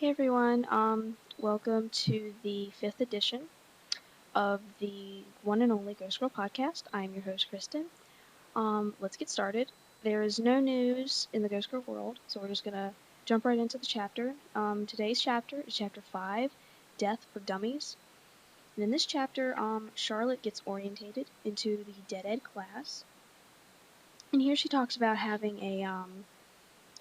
everyone. Welcome to the fifth edition of the one and only Ghost Girl podcast. I'm your host, Kristen. Let's get started. There is no news in the Ghost Girl world, so we're just gonna jump right into the chapter. Today's chapter is chapter 5, Death for Dummies. And in this chapter, Charlotte gets orientated into the Dead Ed class, and here she talks about having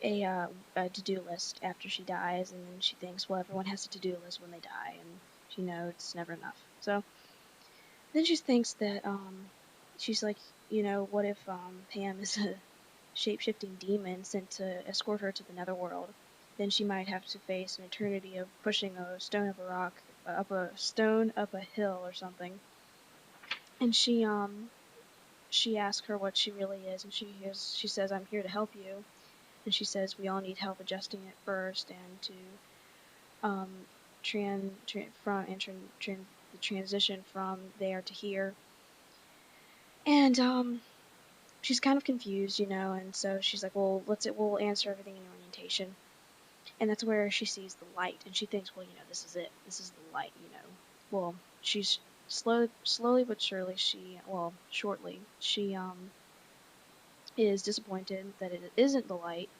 a to-do list after she dies, and then she thinks, well, everyone has a to-do list when they die, and she knows it's never enough. So then she thinks that she's like, what if Pam is a shape-shifting demon sent to escort her to the netherworld? Then she might have to face an eternity of pushing a stone up a rock, up a stone up a hill or something. And she asks her what she really is, and she says, I'm here to help you. And she says we all need help adjusting it first, and to um, the transition from there to here. And she's kind of confused, and so she's like, well, we'll answer everything in orientation. And that's where she sees the light, and she thinks, well, this is it. This is the light. Well, she's slowly but surely, shortly, she is disappointed that it isn't the light.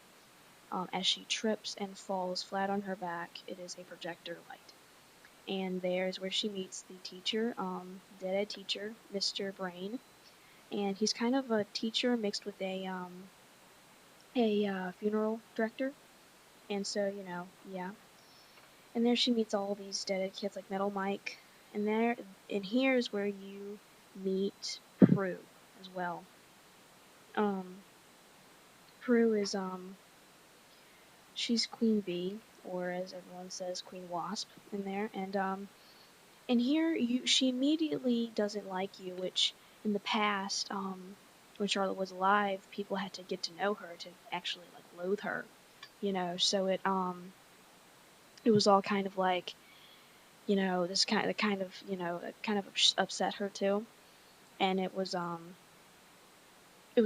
As she trips and falls flat on her back, it is a projector light. And there's where she meets the teacher, Dead Ed teacher, Mr. Brain. And he's kind of a teacher mixed with a funeral director. And so, yeah. And there she meets all these Dead Ed kids like Metal Mike. And here's where you meet Prue as well. Prue is, she's Queen Bee, or as everyone says, Queen Wasp in there. And here she immediately doesn't like you, which in the past, when Charlotte was alive, people had to get to know her to actually like loathe her, So it was all kind of like, this kind of upset her too, and it was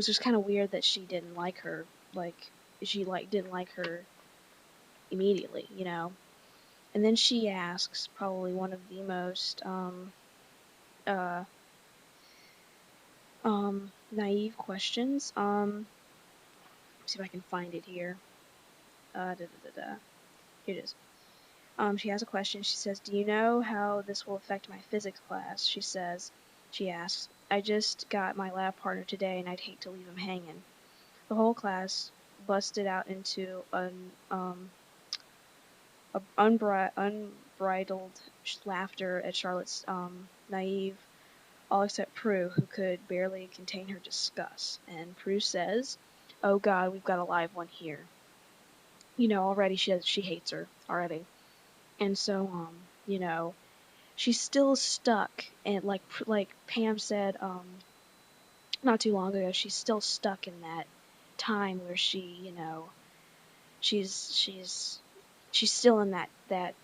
just kind of weird that she didn't like her, like she didn't like her immediately, And then she asks probably one of the most uh naive questions. See if I can find it here. Here it is. She has a question. She says, "Do you know how this will affect my physics class?" She asks. "I just got my lab partner today, and I'd hate to leave him hanging." The whole class busted out into unbridled laughter at Charlotte's naive, all except Prue, who could barely contain her disgust. And Prue says, "Oh God, we've got a live one here." Already she hates her already, and so she's still stuck. And like Pam said not too long ago, she's still stuck in that time where she's still in that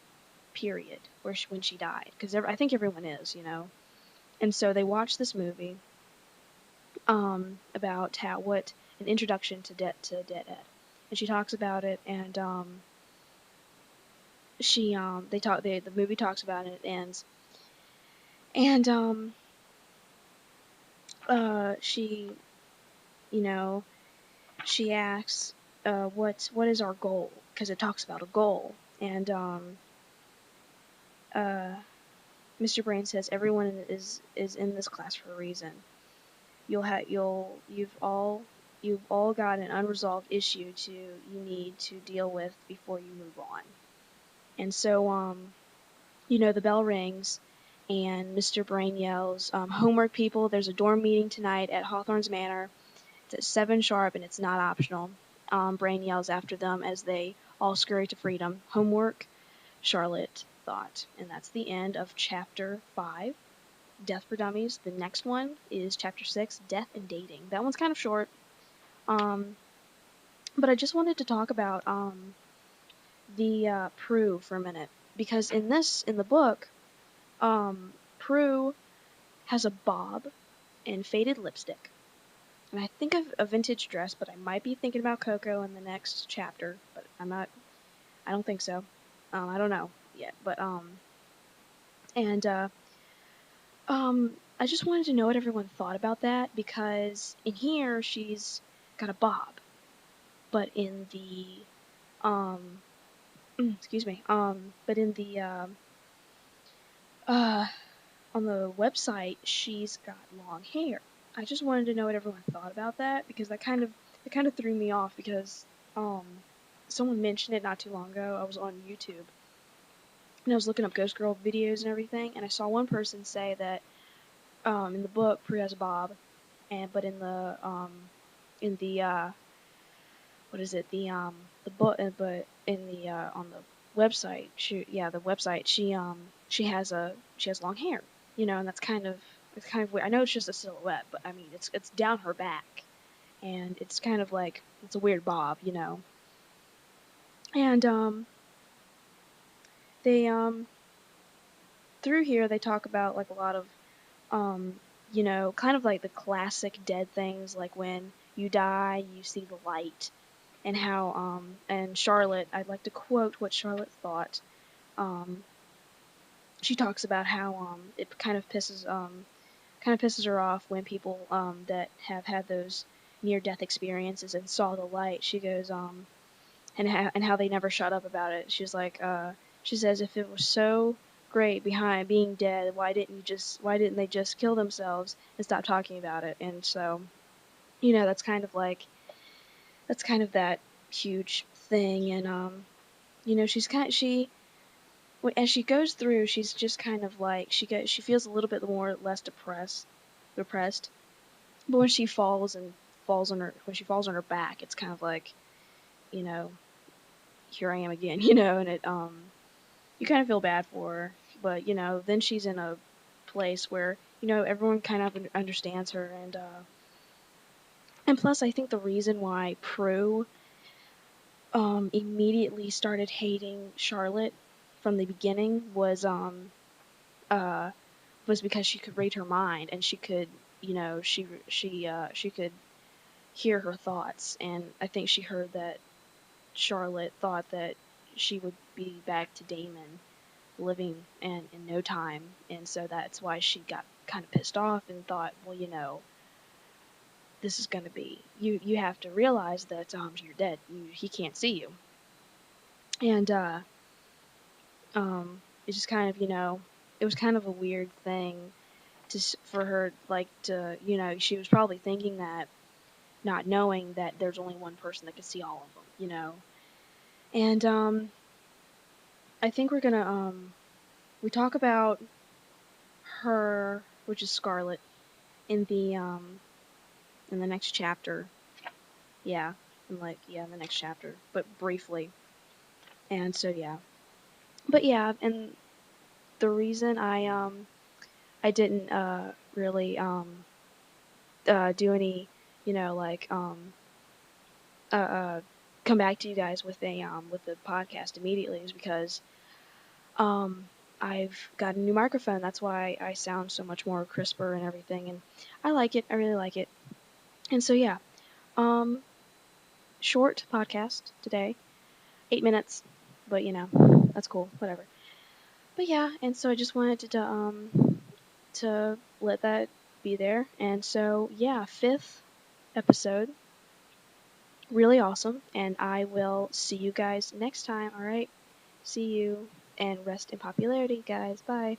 period where when she died, because I think everyone is. And so they watched this movie about what an introduction to Dead Ed, and she talks about it, and the movie talks about it, and she she asks what is our goal, because it talks about a goal, and uh Mr. Brain says everyone is in this class for a reason. You've all got an unresolved issue you need to deal with before you move on. And so the bell rings, and Mr. Brain yells, "Homework, people! There's a dorm meeting tonight at Hawthorne's Manor. It's at 7 sharp, and it's not optional." Brain yells after them as they all scurry to freedom. Homework, Charlotte thought. And that's the end of chapter 5, Death for Dummies. The next one is chapter 6, Death and Dating. That one's kind of short. But I just wanted to talk about the Prue for a minute, because in the book, Prue has a bob and faded lipstick, and I think of a vintage dress, but I might be thinking about Coco in the next chapter, but I'm not. I don't think so. I don't know yet, but and I just wanted to know what everyone thought about that because in here she's got a bob, but in the um excuse me, but in the uh on the website she's got long hair. I just wanted to know what everyone thought about that because that kind of threw me off because um someone mentioned it not too long ago. I was on YouTube and I was looking up Ghost Girl videos and everything, and I saw one person say that in the book Prue has a bob, and but in the what is it the book but in the on the website the website she has long hair, and it's kind of weird. I know it's just a silhouette, but I mean it's down her back, and it's kind of like it's a weird bob. And they through here they talk about like a lot of um kind of like the classic dead things, like when you die you see the light, and how and Charlotte, I'd like to quote what Charlotte thought. um she talks about how it kind of pisses her off when people that have had those near death experiences and saw the light. She goes and how they never shut up about it. She says, if it was so great behind being dead, why didn't they just kill themselves and stop talking about it? And so, that's kind of that huge thing. And she as she goes through, she's just kind of like she feels a little bit more less depressed. But when she falls on her back, it's kind of like, you know, here I am again, and it you kind of feel bad for her, but then she's in a place where everyone kind of understands her, and plus I think the reason why Prue immediately started hating Charlotte from the beginning uh was because she could read her mind, and she could she could hear her thoughts. And I think she heard that Charlotte thought that she would be back to Damon living in no time, and so that's why she got kind of pissed off and thought, well, this is going to be you have to realize that you're dead. He can't see you. And it's just kind of it was kind of a weird thing for her, like, to she was probably thinking that, not knowing that there's only one person that can see all of them. And I think we're gonna we talk about her, which is Scarlet, in the next chapter. Yeah, in the next chapter, but briefly. And so but yeah, and the reason I didn't really do any, like uh, uh come back to you guys with the podcast immediately is because um I've got a new microphone. That's why I sound so much more crisper and everything, and I like it. I really like it. And so um short podcast today, 8 minutes, but that's cool, whatever. But yeah, and so I just wanted to let that be there. And so yeah, fifth episode, really awesome, and I will see you guys next time. All right, see you, and rest in popularity, guys. Bye.